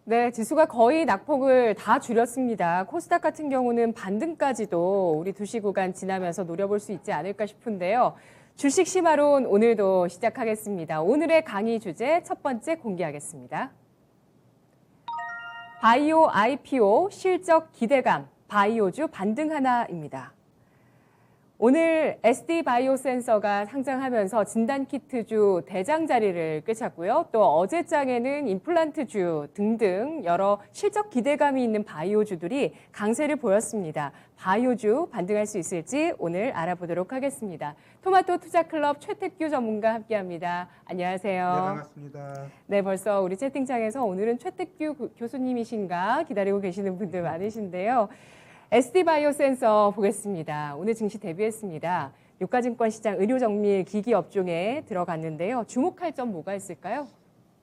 네, 지수가 거의 낙폭을 다 줄였습니다. 코스닥 같은 경우는 반등까지도 우리 2시 구간 지나면서 노려볼 수 있지 않을까 싶은데요. 주식 심화론 오늘도 시작하겠습니다. 오늘의 강의 주제 첫 번째 공개하겠습니다. 바이오 IPO 실적 기대감, 바이오주 반등 하나입니다. 오늘 SD 바이오센서가 상장하면서 진단키트주 대장 자리를 꿰찼고요. 또 어제장에는 임플란트주 등등 여러 실적 기대감이 있는 바이오주들이 강세를 보였습니다. 바이오주 반등할 수 있을지 오늘 알아보도록 하겠습니다. 토마토 투자클럽 최택규 전문가 함께합니다. 안녕하세요. 네, 반갑습니다. 네, 벌써 우리 채팅창에서 오늘은 최택규 교수님이신가 기다리고 계시는 분들 많으신데요. SD 바이오센서 보겠습니다. 오늘 증시 데뷔했습니다. 유가증권 시장 의료정밀 기기 업종에 들어갔는데요. 주목할 점 뭐가 있을까요?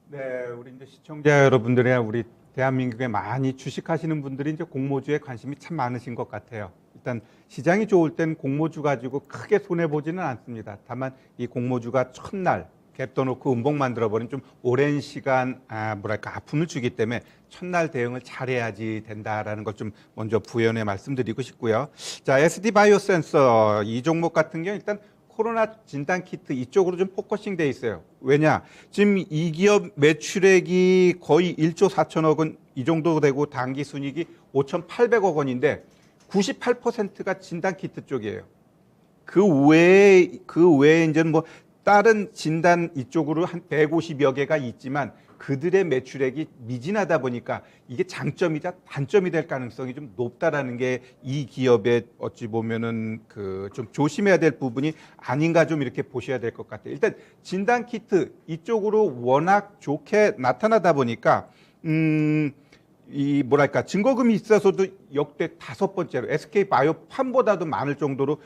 네, 우리 이제 시청자 여러분들의 우리 대한민국에 많이 주식하시는 분들이 이제 공모주에 관심이 참 많으신 것 같아요. 일단 시장이 좋을 땐 공모주 가지고 크게 손해 보지는 않습니다. 다만 이 공모주가 첫날 갭 떠놓고 음봉 만들어버린 좀 오랜 시간 아픔을 주기 때문에 첫날 대응을 잘해야지 된다라는 걸 좀 먼저 부연해 말씀드리고 싶고요. 자, SD 바이오센서 이 종목 같은 경우 일단 코로나 진단 키트 이쪽으로 좀 포커싱 돼 있어요. 왜냐? 지금 이 기업 매출액이 거의 1조 4천억 원 이 정도 되고 당기 순이익이 5,800억 원인데 98%가 진단 키트 쪽이에요. 그 외에 이제는 뭐 다른 진단 이쪽으로 한 150여 개가 있지만 그들의 매출액이 미진하다 보니까 이게 장점이자 단점이 될 가능성이 좀 높다라는 게 이 기업의 어찌 보면은 그 좀 조심해야 될 부분이 아닌가 좀 이렇게 보셔야 될 것 같아요. 일단 진단 키트 이쪽으로 워낙 좋게 나타나다 보니까 이 뭐랄까 증거금이 있어서도 역대 5번째로 SK 바이오팜보다도 많을 정도로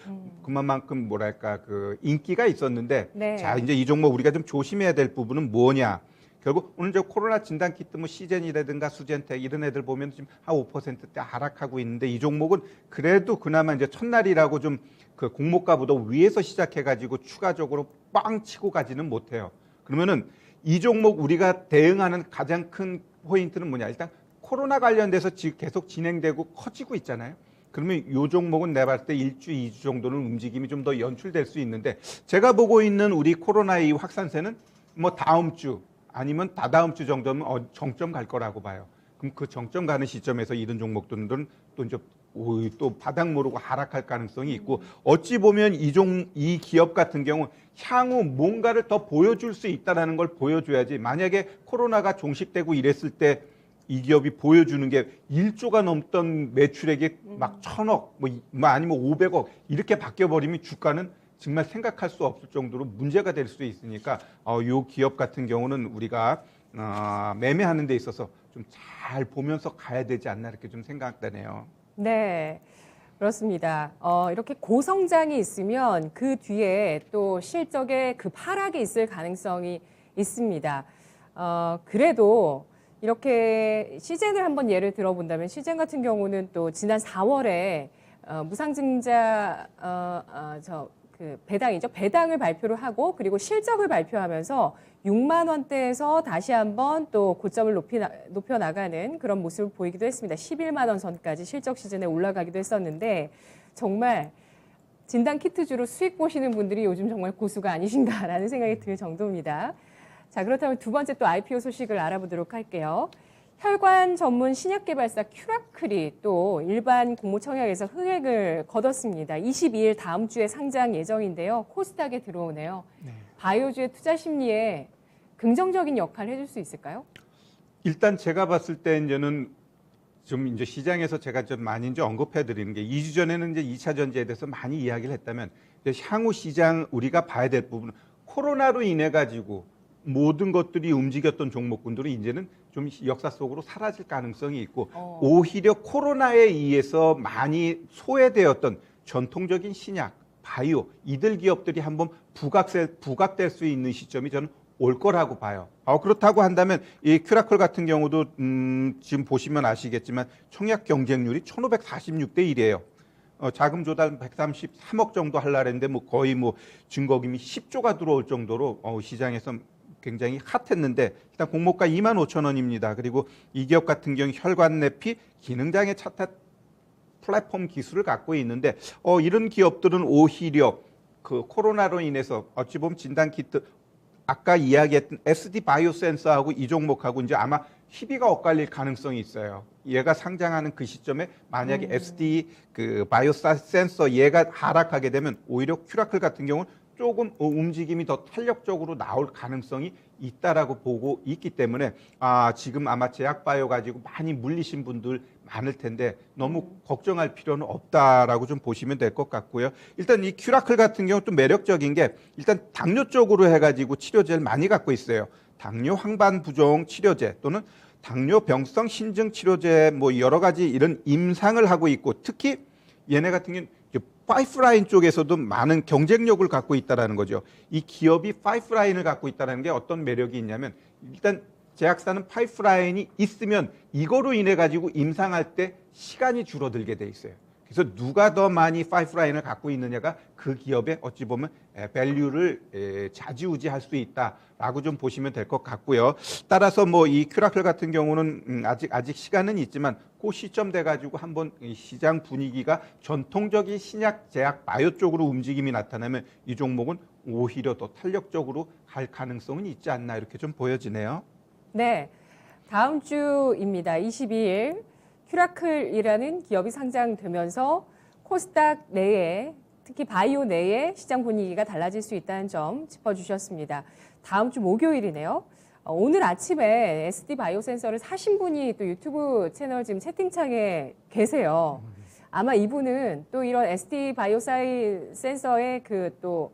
그만큼 뭐랄까 그 인기가 있었는데 네. 자 이제 이 종목 우리가 좀 조심해야 될 부분은 뭐냐? 결국 오늘 저 코로나 진단 키트 뭐 시젠이라든가 수젠텍 이런 애들 보면 지금 한 5%대 하락하고 있는데 이 종목은 그래도 그나마 이제 첫날이라고 좀 그 공모가보다 위에서 시작해가지고 추가적으로 빵 치고 가지는 못해요. 그러면은 이 종목 우리가 대응하는 가장 큰 포인트는 뭐냐? 일단 코로나 관련돼서 지금 계속 진행되고 커지고 있잖아요. 그러면 이 종목은 내가 봤을 때 1주, 2주 정도는 움직임이 좀 더 연출될 수 있는데 제가 보고 있는 우리 코로나의 확산세는 뭐 다음 주 아니면 다다음 주 정도면 정점 갈 거라고 봐요. 그럼 그 정점 가는 시점에서 이런 종목들은 또 이제 또 바닥 모르고 하락할 가능성이 있고 어찌 보면 이 기업 같은 경우 향후 뭔가를 더 보여줄 수 있다는 걸 보여줘야지 만약에 코로나가 종식되고 이랬을 때 이 기업이 보여주는 게 1조가 넘던 매출액이 막 1,000억 뭐 아니면 500억 이렇게 바뀌어버리면 주가는 정말 생각할 수 없을 정도로 문제가 될 수 있으니까 이 기업 같은 경우는 우리가 매매하는 데 있어서 좀 잘 보면서 가야 되지 않나 이렇게 좀 생각되네요. 네, 그렇습니다. 이렇게 고성장이 있으면 그 뒤에 또 실적에 그 하락이 있을 가능성이 있습니다. 그래도 이렇게 시젠을 한번 예를 들어본다면 시젠 같은 경우는 또 지난 4월에 무상증자 그 배당이죠. 배당을 발표를 하고 그리고 실적을 발표하면서 6만 원대에서 다시 한번 또 고점을 높여 나가는 그런 모습을 보이기도 했습니다. 11만 원 선까지 실적 시즌에 올라가기도 했었는데 정말 진단 키트주로 수익 보시는 분들이 요즘 정말 고수가 아니신가라는 생각이 들 정도입니다. 자, 그렇다면 두 번째 또 IPO 소식을 알아보도록 할게요. 혈관 전문 신약 개발사 큐라클이 또 일반 공모 청약에서 흥행을 거뒀습니다. 22일 다음 주에 상장 예정인데요. 코스닥에 들어오네요. 네. 바이오주의 투자 심리에 긍정적인 역할을 해줄 수 있을까요? 일단 제가 봤을 때 이제는 좀 이제 시장에서 제가 좀 많이 이제 언급해 드리는 게 2주 전에는 이제 2차 전지에 대해서 많이 이야기를 했다면 이제 향후 시장 우리가 봐야 될 부분은 코로나로 인해 가지고 모든 것들이 움직였던 종목군들이 이제는 좀 역사 속으로 사라질 가능성이 있고 오히려 코로나에 의해서 많이 소외되었던 전통적인 신약, 바이오 이들 기업들이 한번 부각될 수 있는 시점이 저는 올 거라고 봐요. 그렇다고 한다면 이 큐라클 같은 경우도 지금 보시면 아시겠지만 청약 경쟁률이 1,546대 1이에요. 자금 조달 133억 정도 하려고 했는데 뭐 거의 뭐 증거금이 10조가 들어올 정도로 시장에서 굉장히 핫했는데 일단 공모가 25,000원입니다. 그리고 이 기업 같은 경우 혈관 내피 기능장애 차타 플랫폼 기술을 갖고 있는데 이런 기업들은 오히려 그 코로나로 인해서 어찌 보면 진단 키트 아까 이야기했던 SD 바이오 센서하고 이 종목하고 이제 아마 희비가 엇갈릴 가능성이 있어요. 얘가 상장하는 그 시점에 만약에 SD 그 바이오 센서 얘가 하락하게 되면 오히려 큐라클 같은 경우는 조금 움직임이 더 탄력적으로 나올 가능성이 있다라고 보고 있기 때문에 지금 아마 제약바이오 가지고 많이 물리신 분들 많을 텐데 너무 걱정할 필요는 없다라고 좀 보시면 될 것 같고요. 일단 이 큐라클 같은 경우 또 매력적인 게 일단 당뇨 쪽으로 해가지고 치료제를 많이 갖고 있어요. 당뇨 황반 부종 치료제 또는 당뇨병성 신증 치료제 뭐 여러 가지 이런 임상을 하고 있고 특히 얘네 같은 경우는 파이프라인 쪽에서도 많은 경쟁력을 갖고 있다는 거죠. 이 기업이 파이프라인을 갖고 있다는 게 어떤 매력이 있냐면 일단 제약사는 파이프라인이 있으면 이거로 인해 가지고 임상할 때 시간이 줄어들게 돼 있어요. 그래서 누가 더 많이 파이프라인을 갖고 있느냐가 그 기업의 어찌 보면 밸류를 좌지우지할 수 있다라고 좀 보시면 될 것 같고요. 따라서 뭐 이 큐라클 같은 경우는 아직 시간은 있지만 그 시점 돼 가지고 한번 시장 분위기가 전통적인 신약 제약 바이오 쪽으로 움직임이 나타나면 이 종목은 오히려 더 탄력적으로 갈 가능성은 있지 않나 이렇게 좀 보여지네요. 네, 다음 주입니다. 22일 큐라클이라는 기업이 상장되면서 코스닥 내에 특히 바이오 내에 시장 분위기가 달라질 수 있다는 점 짚어주셨습니다. 다음 주 목요일이네요. 오늘 아침에 SD 바이오 센서를 사신 분이 또 유튜브 채널 지금 채팅창에 계세요. 아마 이분은 또 이런 SD 바이오 센서의 그 또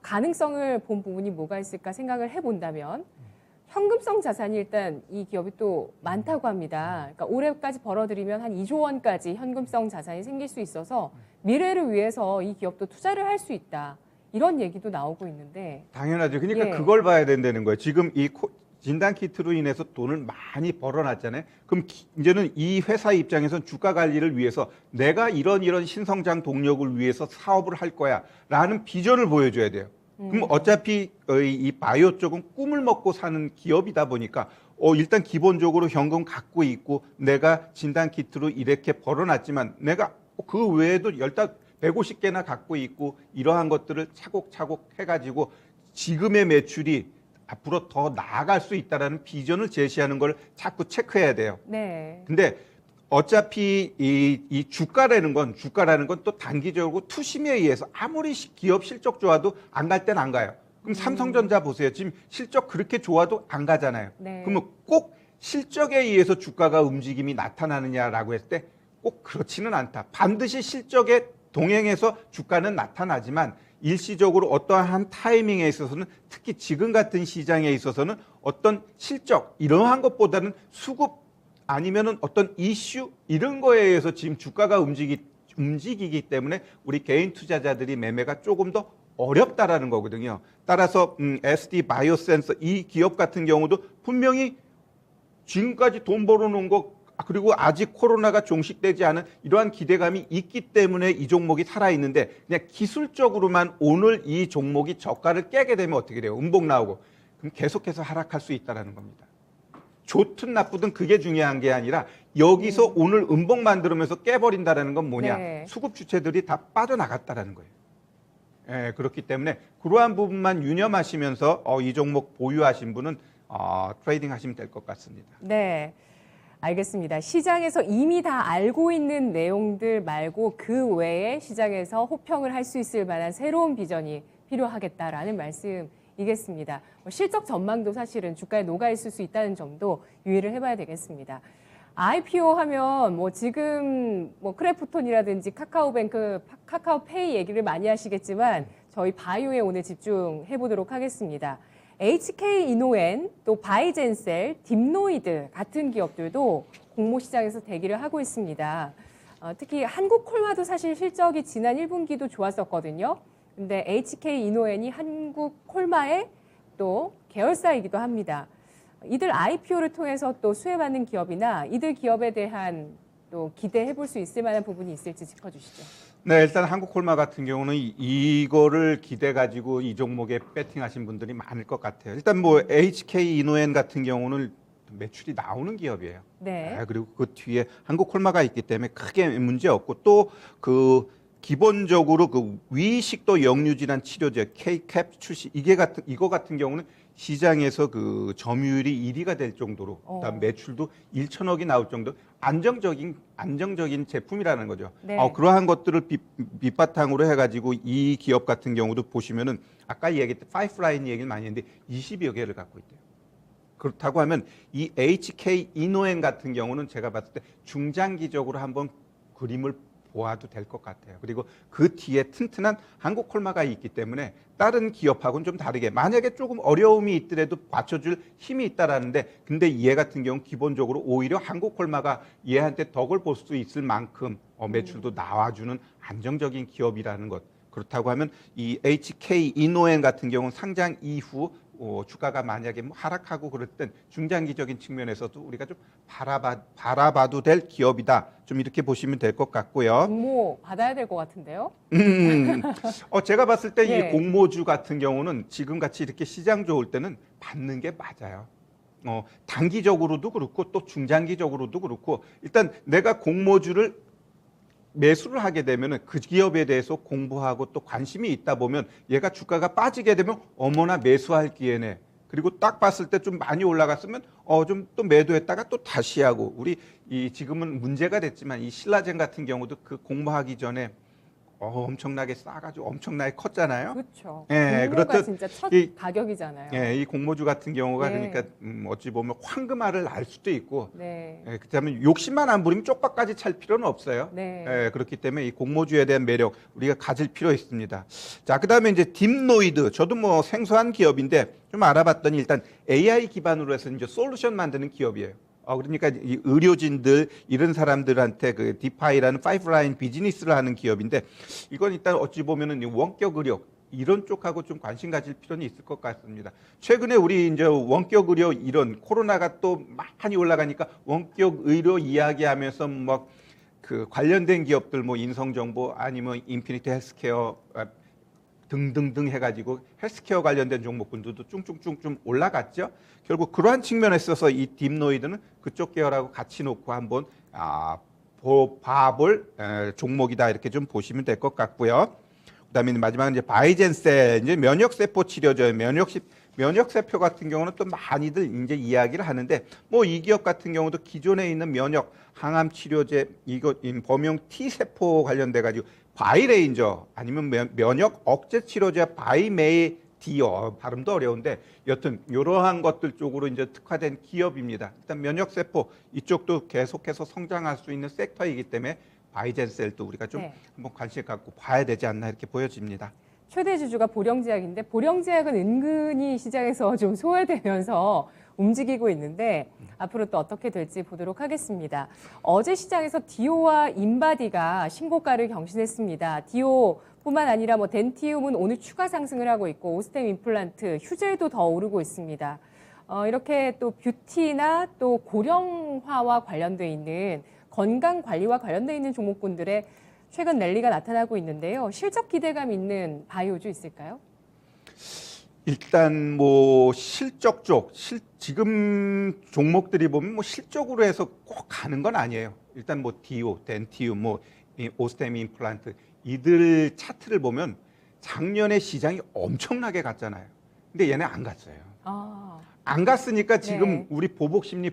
가능성을 본 부분이 뭐가 있을까 생각을 해본다면 현금성 자산이 일단 이 기업이 또 많다고 합니다. 그러니까 올해까지 벌어들이면 한 2조 원까지 현금성 자산이 생길 수 있어서 미래를 위해서 이 기업도 투자를 할 수 있다. 이런 얘기도 나오고 있는데. 당연하죠. 그러니까 예. 그걸 봐야 된다는 거예요. 지금 이 진단 키트로 인해서 돈을 많이 벌어놨잖아요. 그럼 이제는 이 회사 입장에서는 주가 관리를 위해서 내가 이런 신성장 동력을 위해서 사업을 할 거야라는 비전을 보여줘야 돼요. 그럼 어차피 이 바이오 쪽은 꿈을 먹고 사는 기업이다 보니까 일단 기본적으로 현금 갖고 있고 내가 진단 키트로 이렇게 벌어놨지만 내가 그 외에도 150개나 갖고 있고 이러한 것들을 차곡차곡 해가지고 지금의 매출이 앞으로 더 나아갈 수 있다라는 비전을 제시하는 걸 자꾸 체크해야 돼요. 네. 근데 어차피 이 주가라는 건 또 단기적으로 투심에 의해서 아무리 기업 실적 좋아도 안 갈 땐 안 가요. 그럼 삼성전자 보세요. 지금 실적 그렇게 좋아도 안 가잖아요. 네. 그러면 꼭 실적에 의해서 주가가 움직임이 나타나느냐라고 했을 때 꼭 그렇지는 않다. 반드시 실적에 동행해서 주가는 나타나지만 일시적으로 어떠한 타이밍에 있어서는 특히 지금 같은 시장에 있어서는 어떤 실적 이러한 것보다는 수급 아니면은 어떤 이슈 이런 거에 의해서 지금 주가가 움직이기 때문에 우리 개인 투자자들이 매매가 조금 더 어렵다라는 거거든요. 따라서 SD 바이오 센서 이 기업 같은 경우도 분명히 지금까지 돈 벌어놓은 거 그리고 아직 코로나가 종식되지 않은 이러한 기대감이 있기 때문에 이 종목이 살아있는데 그냥 기술적으로만 오늘 이 종목이 저가를 깨게 되면 어떻게 돼요? 음봉 나오고 그럼 계속해서 하락할 수 있다는 겁니다. 좋든 나쁘든 그게 중요한 게 아니라 여기서 오늘 음봉 만들면서 깨버린다는 건 뭐냐? 네. 수급 주체들이 다 빠져나갔다는 거예요. 예, 그렇기 때문에 그러한 부분만 유념하시면서 이 종목 보유하신 분은 트레이딩 하시면 될 것 같습니다. 네. 알겠습니다. 시장에서 이미 다 알고 있는 내용들 말고 그 외에 시장에서 호평을 할 수 있을 만한 새로운 비전이 필요하겠다라는 말씀이겠습니다. 실적 전망도 사실은 주가에 녹아 있을 수 있다는 점도 유의를 해봐야 되겠습니다. IPO 하면 뭐 지금 뭐 크래프톤이라든지 카카오뱅크, 카카오페이 얘기를 많이 하시겠지만 저희 바이오에 오늘 집중해 보도록 하겠습니다. HK 이노엔, 또 바이젠셀, 딥노이드 같은 기업들도 공모 시장에서 대기를 하고 있습니다. 특히 한국콜마도 사실 실적이 지난 1분기도 좋았었거든요. 근데 HK 이노엔이 한국콜마의 또 계열사이기도 합니다. 이들 IPO를 통해서 또 수혜받는 기업이나 이들 기업에 대한 또 기대해 볼 수 있을 만한 부분이 있을지 짚어주시죠. 네, 일단 한국콜마 같은 경우는 이거를 기대 가지고 이 종목에 배팅하신 분들이 많을 것 같아요. 일단 뭐 HK 이노엔 같은 경우는 매출이 나오는 기업이에요. 네. 그리고 그 뒤에 한국콜마가 있기 때문에 크게 문제 없고 또 그 기본적으로 그 위식도 역류질환 치료제 K캡 출시 이거 같은 경우는 시장에서 그 점유율이 1위가 될 정도로 그다음 매출도 1천억이 나올 정도 안정적인 제품이라는 거죠. 네. 그러한 것들을 밑바탕으로 해가지고 이 기업 같은 경우도 보시면은 아까 얘기했던 파이프라인 얘기를 많이 했는데 20여 개를 갖고 있대요. 그렇다고 하면 이 HK 이노엔 같은 경우는 제가 봤을 때 중장기적으로 한번 그림을 보아도 될 것 같아요. 그리고 그 뒤에 튼튼한 한국콜마가 있기 때문에 다른 기업하고는 좀 다르게 만약에 조금 어려움이 있더라도 받쳐줄 힘이 있다라는데 근데 얘 같은 경우는 기본적으로 오히려 한국콜마가 얘한테 덕을 볼 수 있을 만큼 매출도 나와주는 안정적인 기업이라는 것. 그렇다고 하면 이 HK 이노엔 같은 경우는 상장 이후 주가가 만약에 뭐 하락하고 그럴 땐 중장기적인 측면에서도 우리가 좀 바라봐도 될 기업이다. 좀 이렇게 보시면 될 것 같고요. 공모 받아야 될 것 같은데요. 제가 봤을 때 이 예. 공모주 같은 경우는 지금 같이 이렇게 시장 좋을 때는 받는 게 맞아요. 단기적으로도 그렇고 또 중장기적으로도 그렇고 일단 내가 공모주를 매수를 하게 되면 그 기업에 대해서 공부하고 또 관심이 있다 보면 얘가 주가가 빠지게 되면 어머나 매수할 기회네. 그리고 딱 봤을 때 좀 많이 올라갔으면 좀 또 매도했다가 또 다시 하고 우리 이 지금은 문제가 됐지만 이 신라젠 같은 경우도 그 공모하기 전에 엄청나게 싸가지고 엄청나게 컸잖아요. 그렇죠. 예, 공모가 그렇듯 진짜 첫 이- 가격이잖아요. 예, 이 공모주 같은 경우가 예. 그러니까 어찌 보면 황금알을 날 수도 있고 네. 그렇다면 욕심만 안 부리면 쪽박까지 찰 필요는 없어요. 네. 그렇기 때문에 이 공모주에 대한 매력 우리가 가질 필요 있습니다. 자, 그다음에 이제 딥노이드 저도 뭐 생소한 기업인데 좀 알아봤더니 일단 AI 기반으로 해서 이제 솔루션 만드는 기업이에요. 그러니까 이 의료진들 이런 사람들한테 그 디파이라는 파이프라인 비즈니스를 하는 기업인데 이건 일단 어찌 보면은 이 원격 의료 이런 쪽하고 좀 관심 가질 필요는 있을 것 같습니다. 최근에 우리 이제 원격 의료 이런 코로나가 또 많이 올라가니까 원격 의료 이야기하면서 막 그 관련된 기업들 뭐 인성정보 아니면 인피니티 헬스케어 등등등 해가지고 헬스케어 관련된 종목군들도 쭝쭝쭝 좀 올라갔죠. 결국 그러한 측면에 있어서 이 딥노이드는 그쪽 계열하고 같이 놓고 한번 봐볼 종목이다 이렇게 좀 보시면 될 것 같고요. 그다음에 마지막은 이제 바이젠셀 이제 면역세포 치료제 면역세포 같은 경우는 또 많이들 이제 이야기를 하는데 뭐 이 기업 같은 경우도 기존에 있는 면역 항암 치료제 이거 범용 T 세포 관련돼 가지고 바이레인저 아니면 면역 억제 치료제 바이메디어 발음도 어려운데 여튼 이러한 것들 쪽으로 이제 특화된 기업입니다. 일단 면역세포 이쪽도 계속해서 성장할 수 있는 섹터이기 때문에 바이젠셀도 우리가 좀 네. 한번 관심 갖고 봐야 되지 않나 이렇게 보여집니다. 최대 주주가 보령제약인데 보령제약은 은근히 시장에서 좀 소외되면서 움직이고 있는데 앞으로 또 어떻게 될지 보도록 하겠습니다. 어제 시장에서 디오와 인바디가 신고가를 경신했습니다. 디오뿐만 아니라 뭐 덴티움은 오늘 추가 상승을 하고 있고 오스템 임플란트, 휴젤도 더 오르고 있습니다. 이렇게 또 뷰티나 또 고령화와 관련돼 있는 건강 관리와 관련돼 있는 종목군들의 최근 랠리가 나타나고 있는데요. 실적 기대감 있는 바이오주 있을까요? 일단 뭐 실적 쪽 지금 종목들이 보면 뭐 실적으로 해서 꼭 가는 건 아니에요. 일단 뭐 디오, 덴티움, 뭐 오스템 임플란트 이들 차트를 보면 작년에 시장이 엄청나게 갔잖아요. 근데 얘네 안 갔어요. 안 갔으니까 지금 네. 우리 보복 심리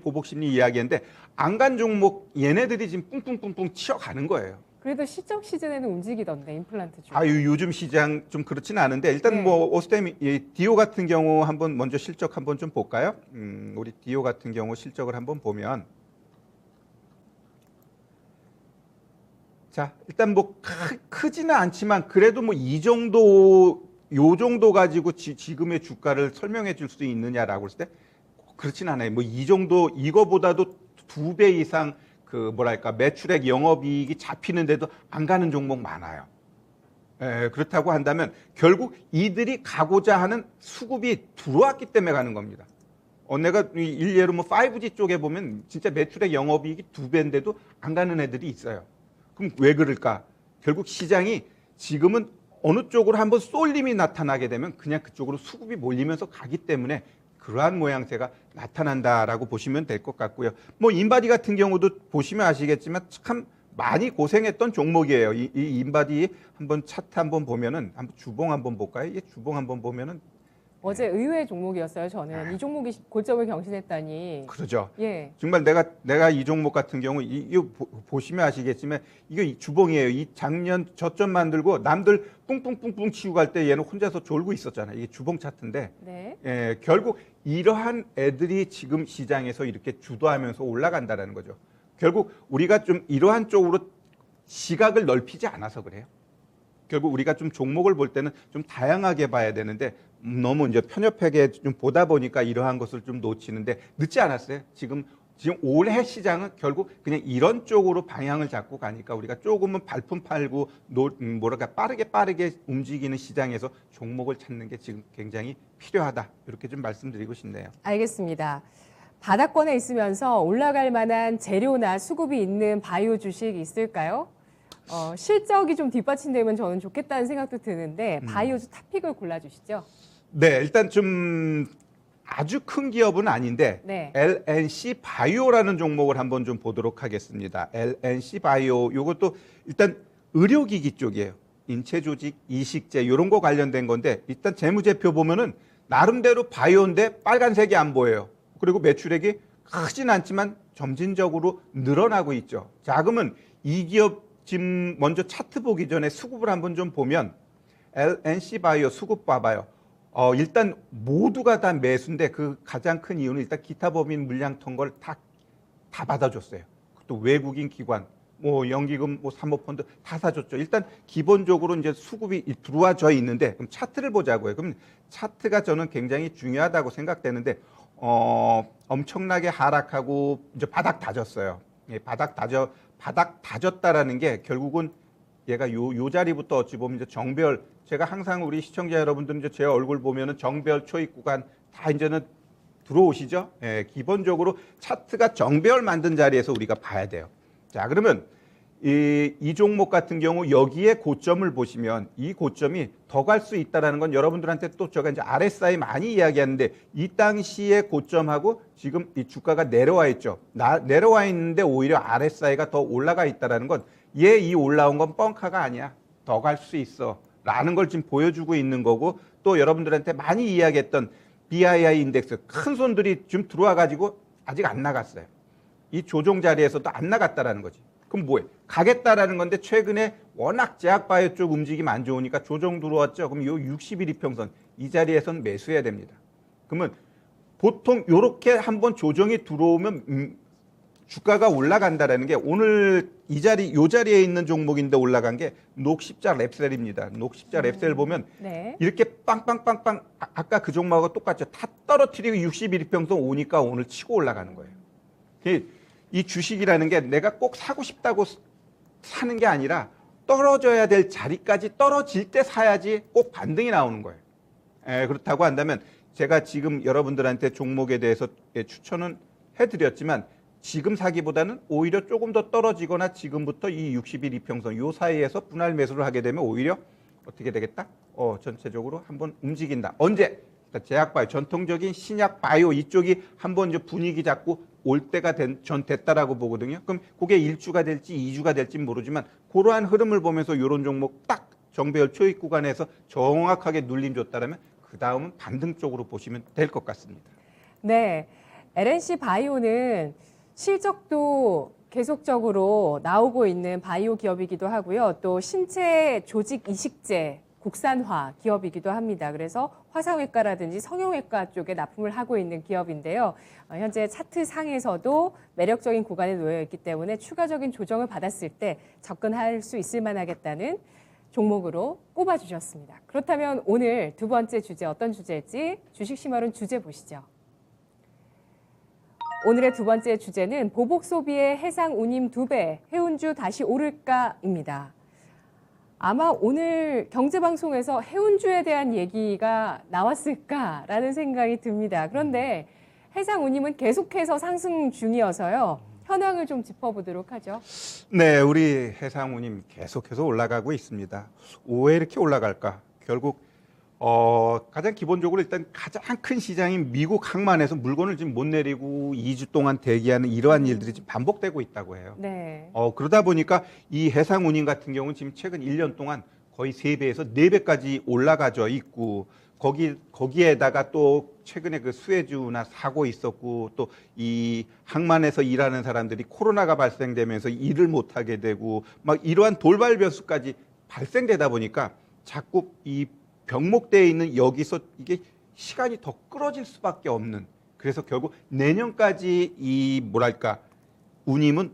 이야기했는데 안 간 종목 얘네들이 지금 뿡뿡뿡뿡 치어가는 거예요. 그래도 시적 시즌에는 움직이던데 임플란트 중. 요즘 시장 좀 그렇지는 않은데 일단 네. 뭐 오스템 디오 같은 경우 한번 먼저 실적 한번 좀 볼까요? 우리 디오 같은 경우 실적을 한번 보면 자 일단 뭐 크지는 않지만 그래도 뭐 이 정도 요 정도 가지고 지금의 주가를 설명해 줄 수 있느냐라고 했을 때 그렇진 않아요. 뭐 이 정도 이거보다도 2배 이상 그 뭐랄까 매출액 영업이익이 잡히는데도 안 가는 종목 많아요. 그렇다고 한다면 결국 이들이 가고자 하는 수급이 들어왔기 때문에 가는 겁니다. 내가 일례로 뭐 5G 쪽에 보면 진짜 매출액 영업이익이 2배인데도 안 가는 애들이 있어요. 그럼 왜 그럴까? 결국 시장이 지금은 어느 쪽으로 한번 쏠림이 나타나게 되면 그냥 그쪽으로 수급이 몰리면서 가기 때문에 그러한 모양새가 나타난다라고 보시면 될 것 같고요. 뭐 인바디 같은 경우도 보시면 아시겠지만 참 많이 고생했던 종목이에요. 이 인바디 한번 차트 한번 보면은 한번 주봉 한번 볼까요? 이 주봉 한번 보면은 어제 의외의 종목이었어요. 저는 이 종목이 고점을 경신했다니. 그러죠. 예. 정말 내가 이 종목 같은 경우 이거 보시면 아시겠지만 이거 주봉이에요. 이 작년 저점 만들고 남들 뿡뿡뿡뿡 치고 갈 때 얘는 혼자서 졸고 있었잖아요. 이게 주봉 차트인데 네. 예, 결국 이러한 애들이 지금 시장에서 이렇게 주도하면서 올라간다라는 거죠. 결국 우리가 좀 이러한 쪽으로 시각을 넓히지 않아서 그래요. 결국 우리가 좀 종목을 볼 때는 좀 다양하게 봐야 되는데 너무 이제 편협하게 좀 보다 보니까 이러한 것을 좀 놓치는데 늦지 않았어요. 지금 올해 시장은 결국 그냥 이런 쪽으로 방향을 잡고 가니까 우리가 조금은 발품 팔고 빠르게 움직이는 시장에서 종목을 찾는 게 지금 굉장히 필요하다. 이렇게 좀 말씀드리고 싶네요. 알겠습니다. 바닥권에 있으면서 올라갈 만한 재료나 수급이 있는 바이오 주식 있을까요? 실적이 좀 뒷받침되면 저는 좋겠다는 생각도 드는데 바이오주 탑픽을 골라주시죠. 네, 일단 좀 아주 큰 기업은 아닌데 네. LNC 바이오라는 종목을 한번 좀 보도록 하겠습니다. LNC 바이오 요것도 일단 의료기기 쪽이에요. 인체조직 이식제 이런 거 관련된 건데 일단 재무제표 보면은 나름대로 바이오인데 빨간색이 안 보여요. 그리고 매출액이 크진 않지만 점진적으로 늘어나고 있죠. 자, 그러면 이 기업 지금 먼저 차트 보기 전에 수급을 한번 좀 보면 LNC 바이오 수급 봐봐요. 일단 모두가 다 매수인데 그 가장 큰 이유는 일단 기타 법인 물량 통과를 다 받아줬어요. 또 외국인 기관, 뭐 연기금, 뭐 사모펀드 다 사줬죠. 일단 기본적으로 이제 수급이 들어와져 있는데 그럼 차트를 보자고요. 그럼 차트가 저는 굉장히 중요하다고 생각되는데 엄청나게 하락하고 이제 바닥 다졌어요. 예, 바닥 다졌다라는 게 결국은 얘가 요 자리부터 어찌 보면 이제 정배열, 제가 항상 우리 시청자 여러분들은 이제 제 얼굴 보면은 정배열 초입 구간 다 이제는 들어오시죠? 예, 기본적으로 차트가 정배열 만든 자리에서 우리가 봐야 돼요. 자, 그러면 이 종목 같은 경우 여기에 고점을 보시면 이 고점이 더 갈 수 있다라는 건 여러분들한테 또 제가 이제 RSI 많이 이야기하는데 이 당시에 고점하고 지금 이 주가가 내려와 있죠. 내려와 있는데 오히려 RSI가 더 올라가 있다라는 건 얘 이 올라온 건 뻥카가 아니야. 더 갈 수 있어. 라는 걸 지금 보여주고 있는 거고 또 여러분들한테 많이 이야기했던 BII 인덱스 큰 손들이 지금 들어와 가지고 아직 안 나갔어요. 이 조정 자리에서도 안 나갔다라는 거지. 그럼 뭐해? 가겠다라는 건데 최근에 워낙 제약바이오 쪽 움직임 안 좋으니까 조정 들어왔죠. 그럼 요 60일 이평선 이 자리에선 매수해야 됩니다. 그러면 보통 요렇게 한번 조정이 들어오면 주가가 올라간다라는 게 오늘 요 자리에 있는 종목인데 올라간 게 녹십자 랩셀입니다. 녹십자 랩셀 보면 네. 이렇게 빵빵빵빵 아까 그 종목하고 똑같죠. 다 떨어뜨리고 60일 이평선 오니까 오늘 치고 올라가는 거예요. 이 주식이라는 게 내가 꼭 사고 싶다고 사는 게 아니라 떨어져야 될 자리까지 떨어질 때 사야지 꼭 반등이 나오는 거예요. 그렇다고 한다면 제가 지금 여러분들한테 종목에 대해서 추천은 해드렸지만 지금 사기보다는 오히려 조금 더 떨어지거나 지금부터 이 60일 이평선 요 사이에서 분할 매수를 하게 되면 오히려 어떻게 되겠다? 전체적으로 한번 움직인다. 언제? 제약바이오, 전통적인 신약 바이오 이쪽이 한번 이제 분위기 잡고 올 때가 전 됐다라고 보거든요. 그럼 그게 1주가 될지 2주가 될지 모르지만 그러한 흐름을 보면서 이런 종목 딱 정배열 초입 구간에서 정확하게 눌림 줬다라면 그 다음은 반등 쪽으로 보시면 될 것 같습니다. 네. LNC 바이오는 실적도 계속적으로 나오고 있는 바이오 기업이기도 하고요. 또 신체 조직 이식제 국산화 기업이기도 합니다. 그래서 화상외과라든지 성형외과 쪽에 납품을 하고 있는 기업인데요. 현재 차트 상에서도 매력적인 구간에 놓여 있기 때문에 추가적인 조정을 받았을 때 접근할 수 있을 만하겠다는 종목으로 꼽아주셨습니다. 그렇다면 오늘 두 번째 주제 어떤 주제일지 주식심화론 주제 보시죠. 오늘의 두 번째 주제는 보복 소비의 해상 운임 2배, 해운주 다시 오를까입니다. 아마 오늘 경제방송에서 해운주에 대한 얘기가 나왔을까라는 생각이 듭니다. 그런데 해상 운임은 계속해서 상승 중이어서요. 현황을 좀 짚어보도록 하죠. 네, 우리 해상운임 계속해서 올라가고 있습니다. 왜 이렇게 올라갈까? 결국 가장 기본적으로 일단 가장 큰 시장인 미국 항만에서 물건을 지금 못 내리고 2주 동안 대기하는 이러한 일들이 지금 반복되고 있다고 해요. 네. 그러다 보니까 이 해상운임 같은 경우는 지금 최근 1년 동안 거의 3배에서 4배까지 올라가져 있고 거기에다가 또 최근에 그 수에즈나 사고 있었고 또 이 항만에서 일하는 사람들이 코로나가 발생되면서 일을 못 하게 되고 막 이러한 돌발 변수까지 발생되다 보니까 자꾸 이 병목대에 있는 여기서 이게 시간이 더 끌어질 수밖에 없는, 그래서 결국 내년까지 이 뭐랄까 운임은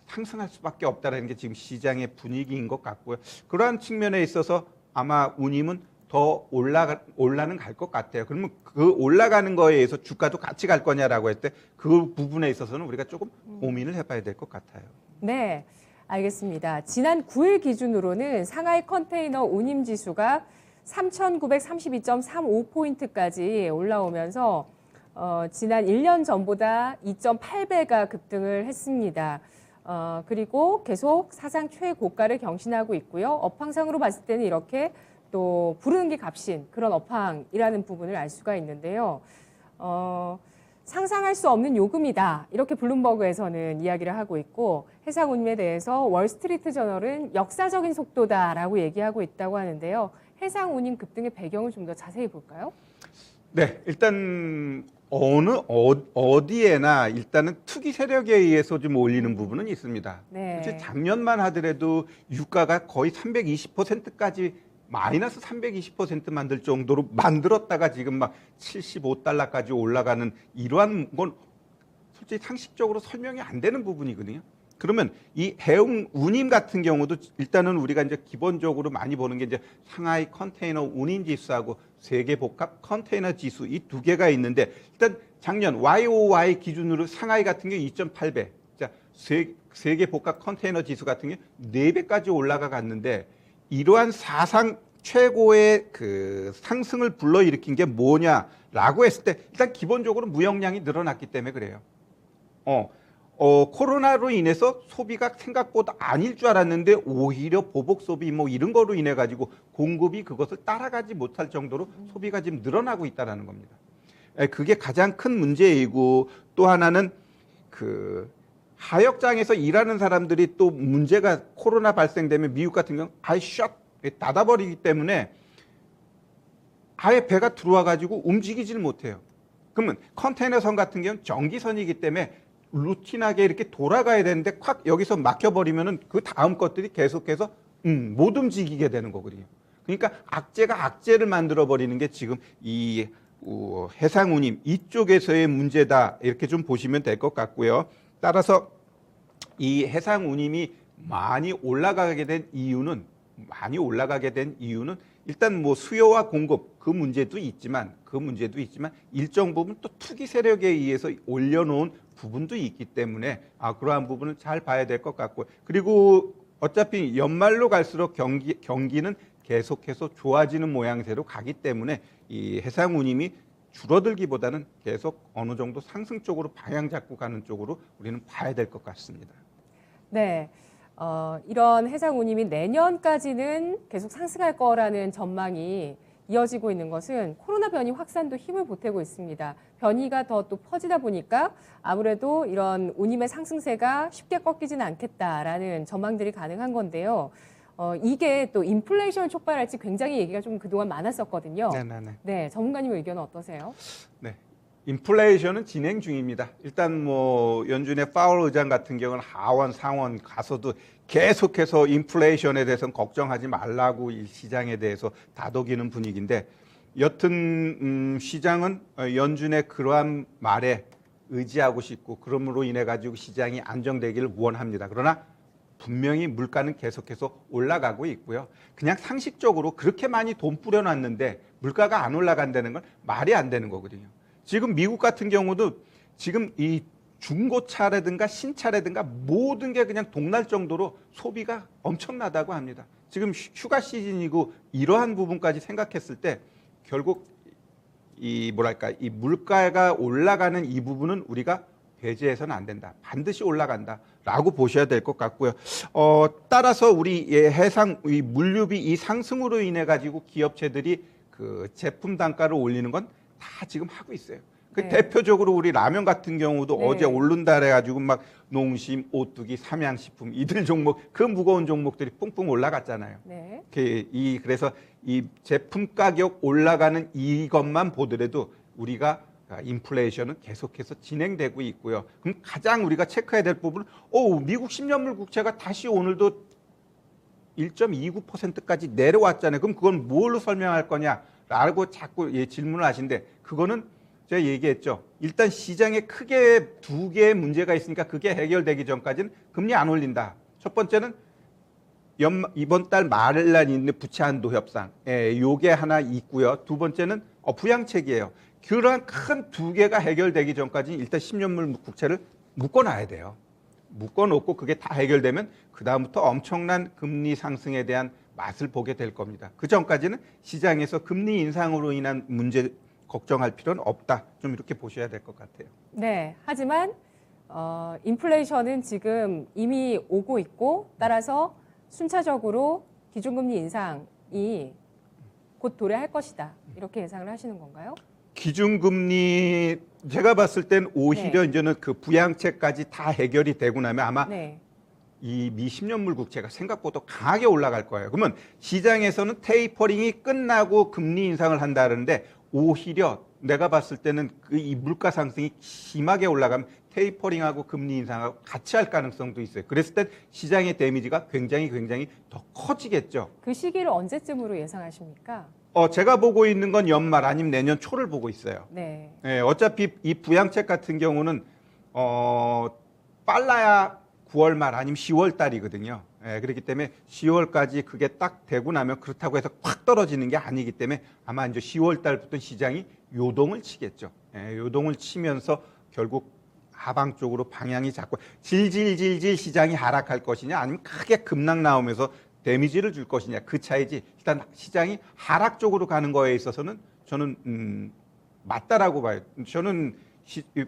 상승할 수밖에 없다는 게 지금 시장의 분위기인 것 같고요. 그러한 측면에 있어서 아마 운임은 더 올라는 갈 것 같아요. 그러면 그 올라가는 거에 의해서 주가도 같이 갈 거냐라고 할 때 그 부분에 있어서는 우리가 조금 고민을 해봐야 될 것 같아요. 네, 알겠습니다. 지난 9일 기준으로는 상하이 컨테이너 운임 지수가 3,932.35포인트까지 올라오면서 지난 1년 전보다 2.8배가 급등을 했습니다. 그리고 계속 사상 최고가를 경신하고 있고요. 업황상으로 봤을 때는 이렇게 또 부르는 게 값인 그런 업황이라는 부분을 알 수가 있는데요. 상상할 수 없는 요금이다, 이렇게 블룸버그에서는 이야기를 하고 있고, 해상운임에 대해서 월스트리트 저널은 역사적인 속도다라고 얘기하고 있다고 하는데요. 해상운임 급등의 배경을 좀 더 자세히 볼까요? 네, 일단 어디에나 일단은 투기 세력에 의해서 좀 올리는 부분은 있습니다. 네. 사실 작년만 하더라도 유가가 거의 320%까지 마이너스 320% 만들 정도로 만들었다가 지금 막 75달러까지 올라가는 이러한 건 솔직히 상식적으로 설명이 안 되는 부분이거든요. 그러면 이 해운 운임 같은 경우도 일단은 우리가 이제 기본적으로 많이 보는 게 이제 상하이 컨테이너 운임 지수하고 세계 복합 컨테이너 지수 이 두 개가 있는데, 일단 작년 YOY 기준으로 상하이 같은 경우 2.8배, 자 세계 복합 컨테이너 지수 같은 경우 4배까지 올라가 갔는데, 이러한 사상 최고의 그 상승을 불러일으킨 게 뭐냐라고 했을 때 일단 기본적으로 무역량이 늘어났기 때문에 그래요. 코로나로 인해서 소비가 생각보다 아닐 줄 알았는데 오히려 보복 소비 뭐 이런 거로 인해 가지고 공급이 그것을 따라가지 못할 정도로 소비가 지금 늘어나고 있다는 겁니다. 그게 가장 큰 문제이고, 또 하나는 그 하역장에서 일하는 사람들이 또 문제가 코로나 발생되면 미국 같은 경우 아예 샷 닫아버리기 때문에 아예 배가 들어와 가지고 움직이질 못해요. 그러면 컨테이너선 같은 경우는 전기선이기 때문에 루틴하게 이렇게 돌아가야 되는데 콱 여기서 막혀버리면은 그 다음 것들이 계속해서 못 움직이게 되는 거거든요. 그러니까 악재가 악재를 만들어 버리는 게 지금 이 해상운임 이쪽에서의 문제다, 이렇게 좀 보시면 될 것 같고요. 따라서 이 해상운임이 많이 올라가게 된 이유는 일단 뭐 수요와 공급 그 문제도 있지만 일정 부분 또 투기 세력에 의해서 올려놓은 부분도 있기 때문에 그러한 부분을 잘 봐야 될 것 같고, 그리고 어차피 연말로 갈수록 경기는 계속해서 좋아지는 모양새로 가기 때문에 이 해상운임이 줄어들기보다는 계속 어느 정도 상승 쪽으로 방향 잡고 가는 쪽으로 우리는 봐야 될 것 같습니다. 네. 이런 해상운임이 내년까지는 계속 상승할 거라는 전망이 이어지고 있는 것은 코로나 변이 확산도 힘을 보태고 있습니다. 변이가 더 또 퍼지다 보니까 아무래도 이런 운임의 상승세가 쉽게 꺾이지는 않겠다라는 전망들이 가능한 건데요. 이게 또 인플레이션을 촉발할지 굉장히 얘기가 좀 그동안 많았었거든요. 네, 전문가님 의견은 어떠세요? 네. 인플레이션은 진행 중입니다. 일단 뭐 연준의 파월 의장 같은 경우는 하원 상원 가서도 계속해서 인플레이션에 대해서는 걱정하지 말라고 이 시장에 대해서 다독이는 분위기인데, 여튼 시장은 연준의 그러한 말에 의지하고 싶고 그럼으로 인해 가지고 시장이 안정되기를 원합니다. 그러나 분명히 물가는 계속해서 올라가고 있고요. 그냥 상식적으로 그렇게 많이 돈 뿌려놨는데 물가가 안 올라간다는 건 말이 안 되는 거거든요. 지금 미국 같은 경우도 지금 이 중고차라든가 신차라든가 모든 게 그냥 동날 정도로 소비가 엄청나다고 합니다. 지금 휴가 시즌이고 이러한 부분까지 생각했을 때 결국 이 뭐랄까 이 물가가 올라가는 이 부분은 우리가 배제해서는 안 된다. 반드시 올라간다라고 보셔야 될 것 같고요. 따라서 우리 해상 이 물류비 이 상승으로 인해 가지고 기업체들이 그 제품 단가를 올리는 건 다 지금 하고 있어요. 그 네. 대표적으로 우리 라면 같은 경우도 네. 어제 오른다 그래가지고 막 농심, 오뚜기, 삼양식품 이들 종목 그 무거운 종목들이 뿡뿡 올라갔잖아요. 네. 그래서 이 제품 가격 올라가는 이것만 보더라도 우리가 인플레이션은 계속해서 진행되고 있고요. 그럼 가장 우리가 체크해야 될 부분은 미국 10년물 국채가 다시 오늘도 1.29%까지 내려왔잖아요. 그럼 그건 뭘로 설명할 거냐라고 자꾸 질문을 하시는데 그거는 제가 얘기했죠. 일단 시장에 크게 두 개의 문제가 있으니까 그게 해결되기 전까지는 금리 안 올린다. 첫 번째는 이번 달 말날 있는 부채 한도 협상, 요게 하나 있고요. 두 번째는 부양책이에요. 그러한 큰 두 개가 해결되기 전까지 일단 10년물 국채를 묶어놔야 돼요. 묶어놓고 그게 다 해결되면 그 다음부터 엄청난 금리 상승에 대한 맛을 보게 될 겁니다. 그 전까지는 시장에서 금리 인상으로 인한 문제 걱정할 필요는 없다. 좀 이렇게 보셔야 될 것 같아요. 네. 하지만 인플레이션은 지금 이미 오고 있고 따라서 순차적으로 기준금리 인상이 곧 도래할 것이다. 이렇게 예상을 하시는 건가요? 기준금리 제가 봤을 땐 오히려 네. 이제는 그 부양책까지 다 해결이 되고 나면 아마 네. 이 미 10년물 국채가 생각보다 강하게 올라갈 거예요. 그러면 시장에서는 테이퍼링이 끝나고 금리 인상을 한다는데 오히려 내가 봤을 때는 이 물가 상승이 심하게 올라가면 테이퍼링하고 금리 인상하고 같이 할 가능성도 있어요. 그랬을 땐 시장의 데미지가 굉장히 더 커지겠죠. 그 시기를 언제쯤으로 예상하십니까? 제가 보고 있는 건 연말 아니면 내년 초를 보고 있어요. 네. 어차피 이 부양책 같은 경우는 빨라야 9월 말 아니면 10월 달이거든요. 그렇기 때문에 10월까지 그게 딱 되고 나면 그렇다고 해서 확 떨어지는 게 아니기 때문에 아마 이제 10월 달부터 시장이 요동을 치겠죠. 요동을 치면서 결국 하방 쪽으로 방향이 잡고 질질질질 시장이 하락할 것이냐 아니면 크게 급락 나오면서 데미지를 줄 것이냐 그 차이지 일단 시장이 하락 쪽으로 가는 거에 있어서는 저는 맞다라고 봐요. 저는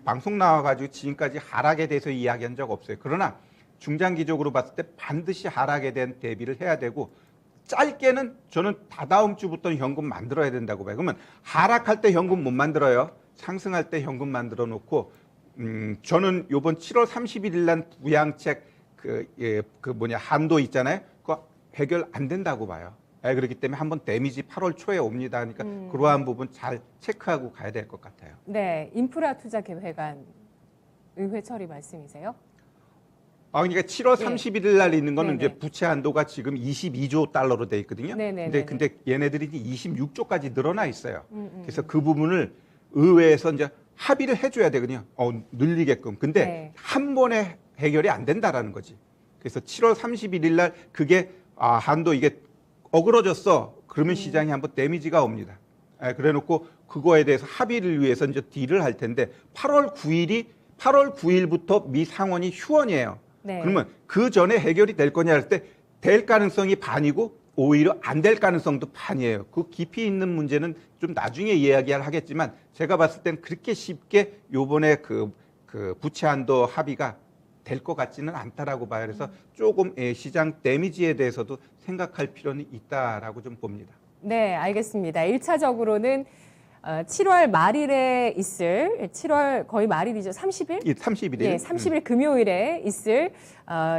방송 나와가지고 지금까지 하락에 대해서 이야기한 적 없어요. 그러나 중장기적으로 봤을 때 반드시 하락에 대한 대비를 해야 되고 짧게는 저는 다다음 주부터 현금 만들어야 된다고 봐요. 그러면 하락할 때 현금 못 만들어요. 상승할 때 현금 만들어 놓고 저는 요번 7월 31일 날 부양책 한도 있잖아요. 그거 해결 안 된다고 봐요. 그렇기 때문에 한번 데미지 8월 초에 옵니다. 그러니까 그러한 부분 잘 체크하고 가야 될 것 같아요. 네. 인프라 투자 계획안 의회 처리 말씀이세요? 그러니까 7월 31일 날 있는 거는 네네. 이제 부채 한도가 지금 22조 달러로 돼 있거든요. 네네네네. 근데 얘네들이 이제 26조까지 늘어나 있어요. 그래서 그 부분을 의회에서 이제 합의를 해줘야 되거든요. 늘리게끔. 근데 네. 한 번에 해결이 안 된다라는 거지. 그래서 7월 31일 날 그게 한도 이게 어그러졌어. 그러면 시장이 한번 데미지가 옵니다. 그래놓고 그거에 대해서 합의를 위해서 이제 딜을 할 텐데 8월 9일부터 미 상원이 휴원이에요. 네. 그러면 그 전에 해결이 될 거냐 할 때 될 가능성이 반이고 오히려 안 될 가능성도 반이에요. 그 깊이 있는 문제는 좀 나중에 이야기를 하겠지만 제가 봤을 땐 그렇게 쉽게 요번에 그 부채 한도 합의가 될 것 같지는 않다라고 봐요. 그래서 조금 시장 데미지에 대해서도 생각할 필요는 있다라고 좀 봅니다. 네, 알겠습니다. 1차적으로는 7월 말일에 있을 7월 거의 말일이죠. 30일? 31일. 예, 30일 금요일에 있을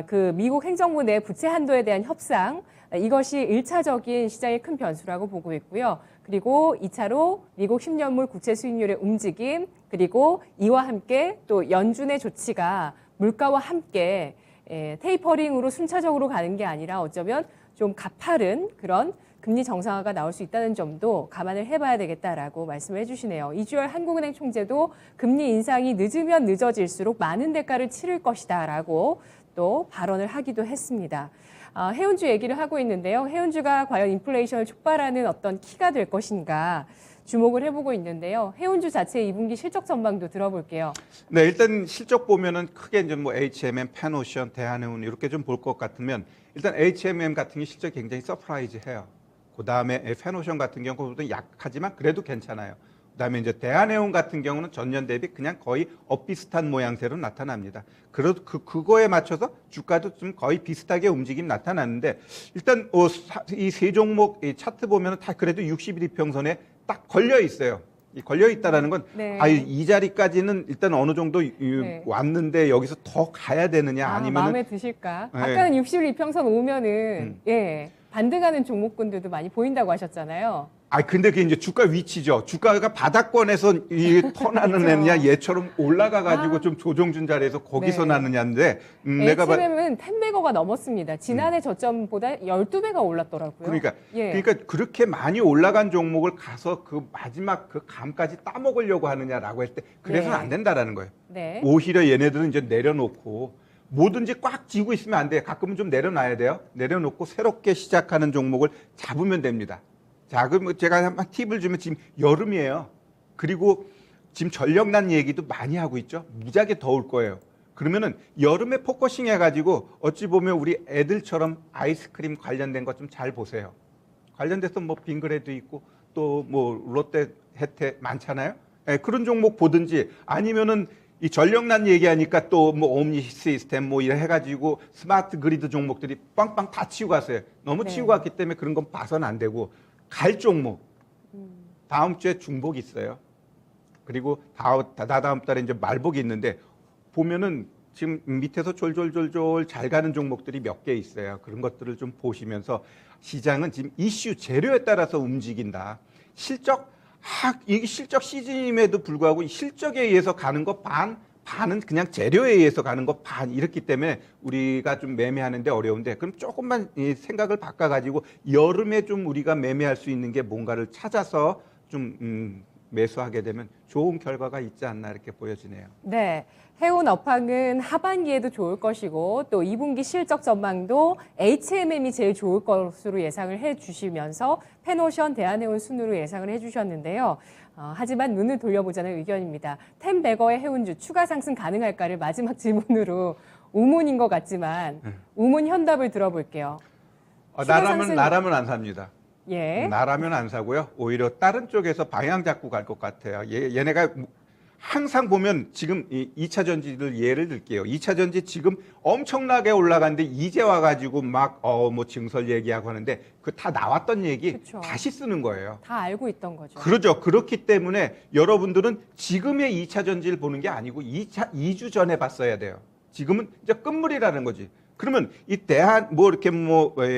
그 미국 행정부 내 부채 한도에 대한 협상 이것이 1차적인 시장의 큰 변수라고 보고 있고요. 그리고 2차로 미국 10년물 국채 수익률의 움직임 그리고 이와 함께 또 연준의 조치가 물가와 함께 테이퍼링으로 순차적으로 가는 게 아니라 어쩌면 좀 가파른 그런 금리 정상화가 나올 수 있다는 점도 감안을 해봐야 되겠다라고 말씀을 해주시네요. 이주열 한국은행 총재도 금리 인상이 늦으면 늦어질수록 많은 대가를 치를 것이다라고 또 발언을 하기도 했습니다. 해운주 얘기를 하고 있는데요. 해운주가 과연 인플레이션을 촉발하는 어떤 키가 될 것인가 주목을 해보고 있는데요. 해운주 자체의 2분기 실적 전망도 들어볼게요. 네, 일단 실적 보면은 크게 이제 뭐 HMM, 펜오션, 대한해운 이렇게 좀 볼 것 같으면 일단 HMM 같은 게 실적 굉장히 서프라이즈해요. 그 다음에 펜오션 같은 경우는 약하지만 그래도 괜찮아요. 그다음에 이제 대한해운 같은 경우는 전년 대비 그냥 거의 엇비슷한 모양새로 나타납니다. 그래도 그거에 맞춰서 주가도 좀 거의 비슷하게 움직임 나타나는데 일단 이 세 종목 이 차트 보면은 다 그래도 60일 이평선에 딱 걸려 있어요. 이 걸려 있다라는 건 네. 이 자리까지는 일단 어느 정도 네. 왔는데 여기서 더 가야 되느냐 아니면 마음에 드실까? 네. 아까는 60일 이평선 오면은 예 반등하는 종목군들도 많이 보인다고 하셨잖아요. 근데 그게 이제 주가 위치죠. 주가가 바닥권에서 이 터나는 그렇죠. 애냐 얘처럼 올라가가지고 좀 조정준 자리에서 거기서 네. 나느냐인데 내가 HMM은 10배가 넘었습니다. 지난해 저점보다 12배가 올랐더라고요. 그러니까 예. 그러니까 그렇게 많이 올라간 종목을 가서 그 마지막 그 감까지 따먹으려고 하느냐라고 할 때 그래서는 네. 안 된다라는 거예요. 네. 오히려 얘네들은 이제 내려놓고 뭐든지 꽉 쥐고 있으면 안 돼. 가끔은 좀 내려놔야 돼요. 내려놓고 새롭게 시작하는 종목을 잡으면 됩니다. 자, 그럼 제가 한번 팁을 주면 지금 여름이에요. 그리고 지금 전력난 얘기도 많이 하고 있죠. 무지하게 더울 거예요. 그러면은 여름에 포커싱 해가지고 어찌 보면 우리 애들처럼 아이스크림 관련된 것 좀 잘 보세요. 관련돼서 뭐 빙그레도 있고 또 뭐 롯데 혜태 많잖아요. 예, 그런 종목 보든지 아니면은 이 전력난 얘기하니까 또 뭐 옴니 시스템 뭐 이래 해가지고 스마트 그리드 종목들이 빵빵 다 치고 갔어요. 너무 네. 치고 갔기 때문에 그런 건 봐서는 안 되고 갈 종목. 다음 주에 중복 있어요. 그리고 다다음 달에 이제 말복이 있는데 보면은 지금 밑에서 졸졸졸졸 잘 가는 종목들이 몇 개 있어요. 그런 것들을 좀 보시면서 시장은 지금 이슈 재료에 따라서 움직인다. 이게 실적 시즌임에도 불구하고 실적에 의해서 가는 거 반은 그냥 재료에 의해서 가는 거 반 이렇기 때문에 우리가 좀 매매하는데 어려운데 그럼 조금만 이 생각을 바꿔가지고 여름에 좀 우리가 매매할 수 있는 게 뭔가를 찾아서 좀 매수하게 되면 좋은 결과가 있지 않나 이렇게 보여지네요. 네. 해운 업황은 하반기에도 좋을 것이고 또 2분기 실적 전망도 HMM이 제일 좋을 것으로 예상을 해주시면서 펜오션 대한해운 순으로 예상을 해주셨는데요. 하지만 눈을 돌려보자는 의견입니다. 템베거의 해운주 추가 상승 가능할까를 마지막 질문으로 우문인 것 같지만 우문 현답을 들어볼게요. 나라면 안 삽니다. 예. 나라면 안 사고요. 오히려 다른 쪽에서 방향 잡고 갈 것 같아요. 얘네가 항상 보면 지금 이 2차 전지를 예를 들게요. 2차 전지 지금 엄청나게 올라갔는데 이제 와가지고 막 뭐 증설 얘기하고 하는데 그 다 나왔던 얘기 그쵸. 다시 쓰는 거예요. 다 알고 있던 거죠. 그러죠. 그렇기 때문에 여러분들은 지금의 2차 전지를 보는 게 아니고 2주 전에 봤어야 돼요. 지금은 이제 끝물이라는 거지. 그러면 이 이렇게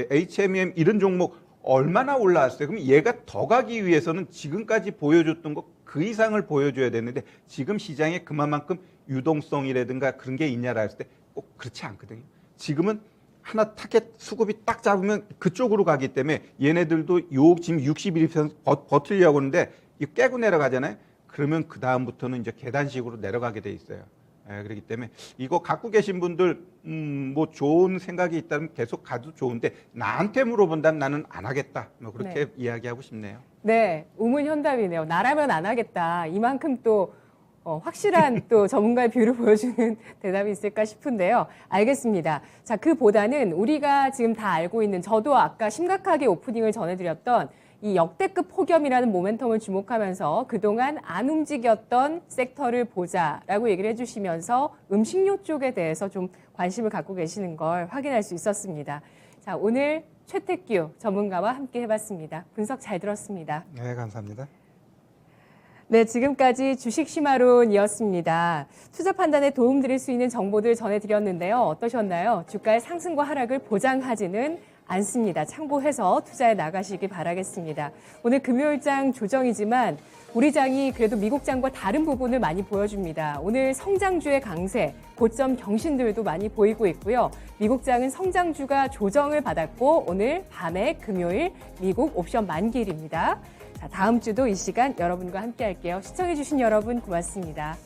HMM 이런 종목 얼마나 올라왔어요? 그럼 얘가 더 가기 위해서는 지금까지 보여줬던 거 그 이상을 보여줘야 되는데 지금 시장에 그만큼 유동성이라든가 그런 게 있냐라 했을 때 꼭 그렇지 않거든요. 지금은 하나 타겟 수급이 딱 잡으면 그쪽으로 가기 때문에 얘네들도 지금 61편 버틸려고 하는데 이거 깨고 내려가잖아요. 그러면 그 다음부터는 이제 계단식으로 내려가게 돼 있어요. 그렇기 때문에 이거 갖고 계신 분들 뭐 좋은 생각이 있다면 계속 가도 좋은데 나한테 물어본다면 나는 안 하겠다. 뭐 그렇게 네. 이야기하고 싶네요. 네, 우문 현답이네요. 나라면 안 하겠다. 이만큼 또 확실한 또 전문가의 뷰를 보여주는 대답이 있을까 싶은데요. 알겠습니다. 자, 그보다는 우리가 지금 다 알고 있는 저도 아까 심각하게 오프닝을 전해드렸던 이 역대급 폭염이라는 모멘텀을 주목하면서 그동안 안 움직였던 섹터를 보자라고 얘기를 해주시면서 음식료 쪽에 대해서 좀 관심을 갖고 계시는 걸 확인할 수 있었습니다. 자, 오늘 최택규 전문가와 함께 해봤습니다. 분석 잘 들었습니다. 네, 감사합니다. 네, 지금까지 주식 시마론이었습니다. 투자 판단에 도움드릴 수 있는 정보들 전해드렸는데요. 어떠셨나요? 주가의 상승과 하락을 보장하지는 않습니다. 참고해서 투자에 나가시기 바라겠습니다. 오늘 금요일장 조정이지만 우리 장이 그래도 미국 장과 다른 부분을 많이 보여줍니다. 오늘 성장주의 강세, 고점 경신들도 많이 보이고 있고요. 미국 장은 성장주가 조정을 받았고 오늘 밤에 금요일 미국 옵션 만기일입니다. 자, 다음 주도 이 시간 여러분과 함께 할게요. 시청해주신 여러분 고맙습니다.